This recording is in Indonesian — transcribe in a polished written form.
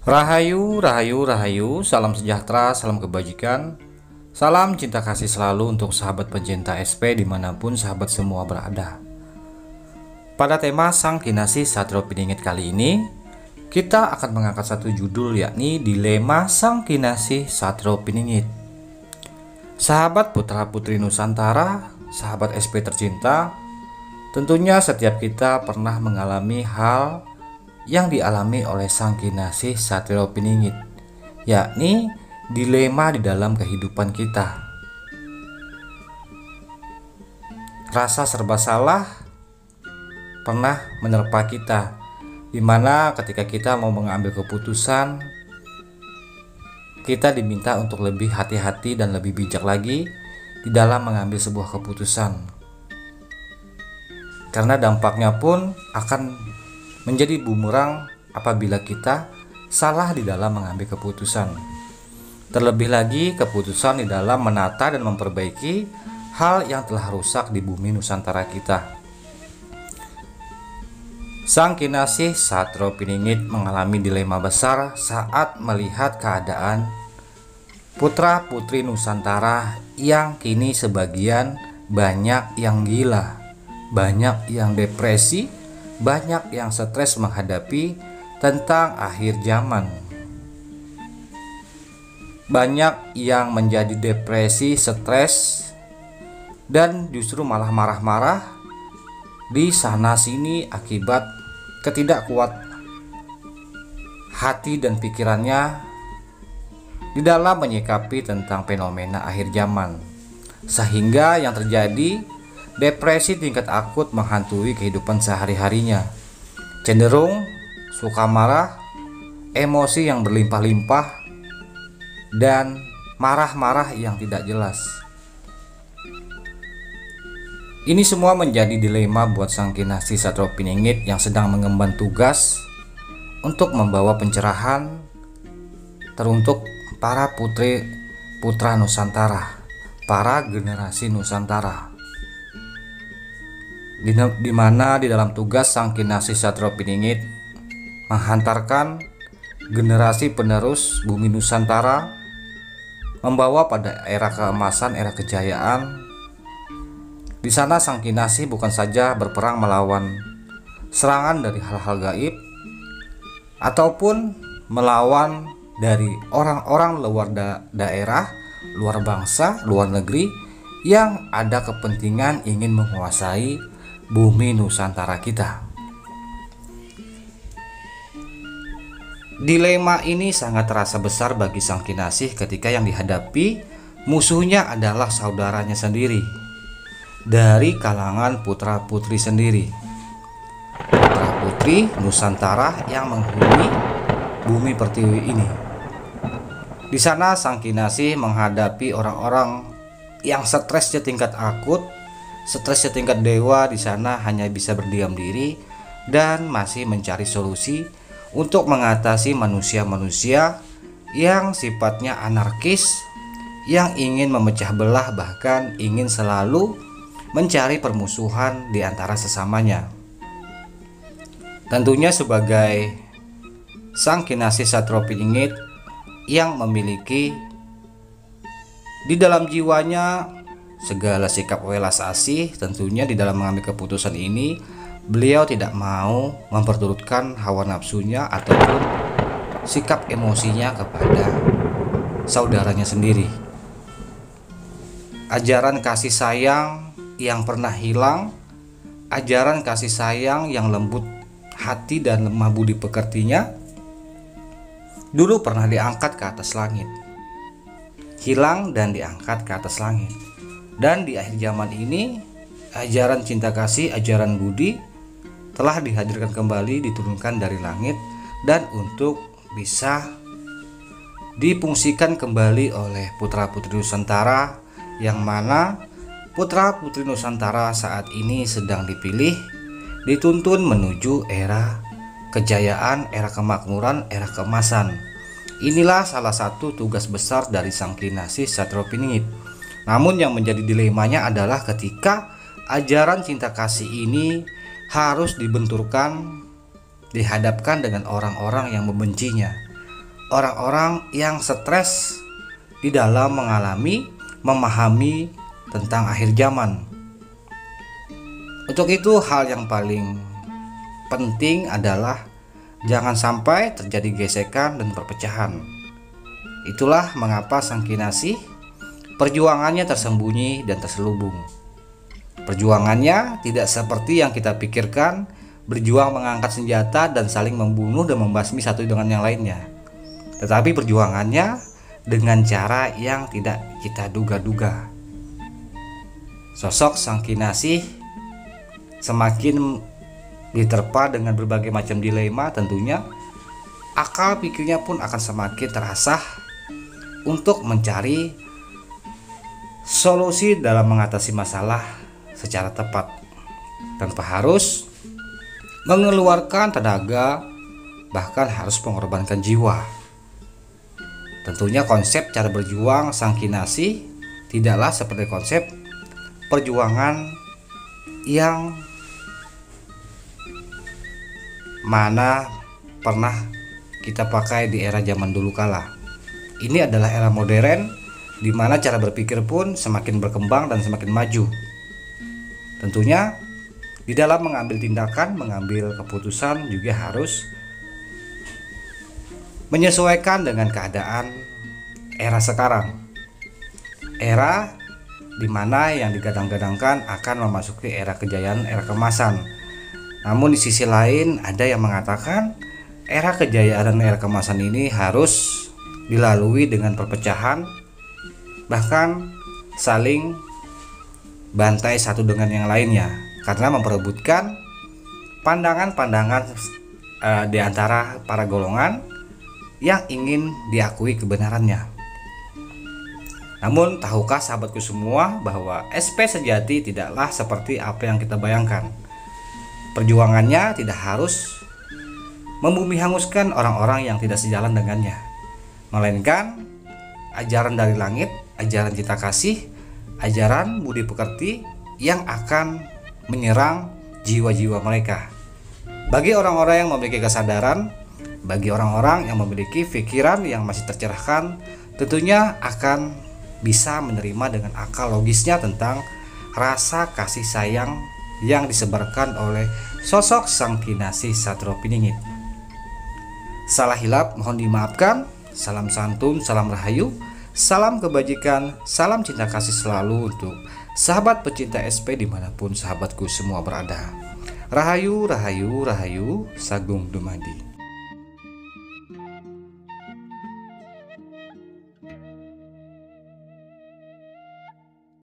Rahayu, rahayu, rahayu, salam sejahtera, salam kebajikan, salam cinta kasih selalu untuk sahabat pencinta SP dimanapun sahabat semua berada. Pada tema Sang Kinasih Satrio Piningit kali ini, kita akan mengangkat satu judul yakni Dilema Sang Kinasih Satrio Piningit. Sahabat putra putri Nusantara, sahabat SP tercinta, tentunya setiap kita pernah mengalami hal yang dialami oleh Sang Kinasih Satrio Piningit, yakni dilema di dalam kehidupan kita. Rasa serba salah pernah menerpa kita, dimana ketika kita mau mengambil keputusan, kita diminta untuk lebih hati-hati dan lebih bijak lagi di dalam mengambil sebuah keputusan, karena dampaknya pun akan menjadi bumerang apabila kita salah di dalam mengambil keputusan. Terlebih lagi keputusan di dalam menata dan memperbaiki hal yang telah rusak di bumi Nusantara kita. Sang Kinasih Satrio Piningit mengalami dilema besar saat melihat keadaan putra putri Nusantara yang kini sebagian banyak yang gila, banyak yang depresi, banyak yang stres menghadapi tentang akhir zaman. Banyak yang menjadi depresi, stres, dan justru malah marah-marah di sana sini akibat ketidakkuat hati dan pikirannya di dalam menyikapi tentang fenomena akhir zaman, sehingga yang terjadi depresi tingkat akut menghantui kehidupan sehari-harinya. Cenderung suka marah, emosi yang berlimpah-limpah, dan marah-marah yang tidak jelas. Ini semua menjadi dilema buat Sang Kinasih Satrio Piningit yang sedang mengemban tugas untuk membawa pencerahan teruntuk para putri putra Nusantara, para generasi Nusantara. Di mana di dalam tugas Sang Kinasih Satrio Piningit menghantarkan generasi penerus bumi Nusantara membawa pada era keemasan, era kejayaan. Di sana Sang Kinasih bukan saja berperang melawan serangan dari hal-hal gaib ataupun melawan dari orang-orang luar daerah, luar bangsa, luar negeri yang ada kepentingan ingin menguasai bumi Nusantara kita. Dilema ini sangat terasa besar bagi Sang Kinasih ketika yang dihadapi musuhnya adalah saudaranya sendiri dari kalangan putra putri sendiri, putra putri Nusantara yang menghuni bumi pertiwi ini. Di sana Sang Kinasih menghadapi orang-orang yang stresnya tingkat akut, stres setingkat dewa. Di sana hanya bisa berdiam diri dan masih mencari solusi untuk mengatasi manusia-manusia yang sifatnya anarkis, yang ingin memecah belah, bahkan ingin selalu mencari permusuhan di antara sesamanya. Tentunya sebagai Sang Kinasih Satrio Piningit yang memiliki di dalam jiwanya segala sikap welas asih, tentunya di dalam mengambil keputusan ini beliau tidak mau memperturutkan hawa nafsunya ataupun sikap emosinya kepada saudaranya sendiri. Ajaran kasih sayang yang pernah hilang, ajaran kasih sayang yang lembut hati dan lemah budi pekertinya, dulu pernah diangkat ke atas langit, hilang dan diangkat ke atas langit. Dan di akhir zaman ini, ajaran cinta kasih, ajaran budi telah dihadirkan kembali, diturunkan dari langit, dan untuk bisa difungsikan kembali oleh putra putri Nusantara, yang mana putra putri Nusantara saat ini sedang dipilih, dituntun menuju era kejayaan, era kemakmuran, era keemasan. Inilah salah satu tugas besar dari Sang Kinasih Satrio Piningit. Namun yang menjadi dilemanya adalah ketika ajaran cinta kasih ini harus dibenturkan, dihadapkan dengan orang-orang yang membencinya, orang-orang yang stres di dalam memahami tentang akhir zaman. Untuk itu hal yang paling penting adalah jangan sampai terjadi gesekan dan perpecahan. Itulah mengapa Sang Kinasih perjuangannya tersembunyi dan terselubung. Perjuangannya tidak seperti yang kita pikirkan, berjuang mengangkat senjata dan saling membunuh dan membasmi satu dengan yang lainnya. Tetapi perjuangannya dengan cara yang tidak kita duga-duga. Sosok Sang Kinasih semakin diterpa dengan berbagai macam dilema, tentunya akal pikirnya pun akan semakin terasah untuk mencari solusi dalam mengatasi masalah secara tepat tanpa harus mengeluarkan tenaga, bahkan harus mengorbankan jiwa. Tentunya konsep cara berjuang Sang Kinasih tidaklah seperti konsep perjuangan yang mana pernah kita pakai di era zaman dulu kala. Ini adalah era modern di mana cara berpikir pun semakin berkembang dan semakin maju. Tentunya di dalam mengambil tindakan, mengambil keputusan juga harus menyesuaikan dengan keadaan era sekarang. Era di mana yang digadang-gadangkan akan memasuki era kejayaan, era kemasan. Namun di sisi lain ada yang mengatakan era kejayaan dan era kemasan ini harus dilalui dengan perpecahan, bahkan saling bantai satu dengan yang lainnya karena memperebutkan pandangan-pandangan di antara para golongan yang ingin diakui kebenarannya. Namun tahukah sahabatku semua bahwa SP sejati tidaklah seperti apa yang kita bayangkan. Perjuangannya tidak harus membumi hanguskan orang-orang yang tidak sejalan dengannya, melainkan ajaran dari langit, ajaran cinta kasih, ajaran budi pekerti yang akan menyerang jiwa-jiwa mereka. Bagi orang-orang yang memiliki kesadaran, bagi orang-orang yang memiliki pikiran yang masih tercerahkan, tentunya akan bisa menerima dengan akal logisnya tentang rasa kasih sayang yang disebarkan oleh sosok Sang Kinasih Satrio Piningit. Salah hilap mohon dimaafkan. Salam santun, salam rahayu, salam kebajikan, salam cinta kasih selalu untuk sahabat pecinta SP dimanapun sahabatku semua berada. Rahayu, rahayu, rahayu, Sagung Dumadi.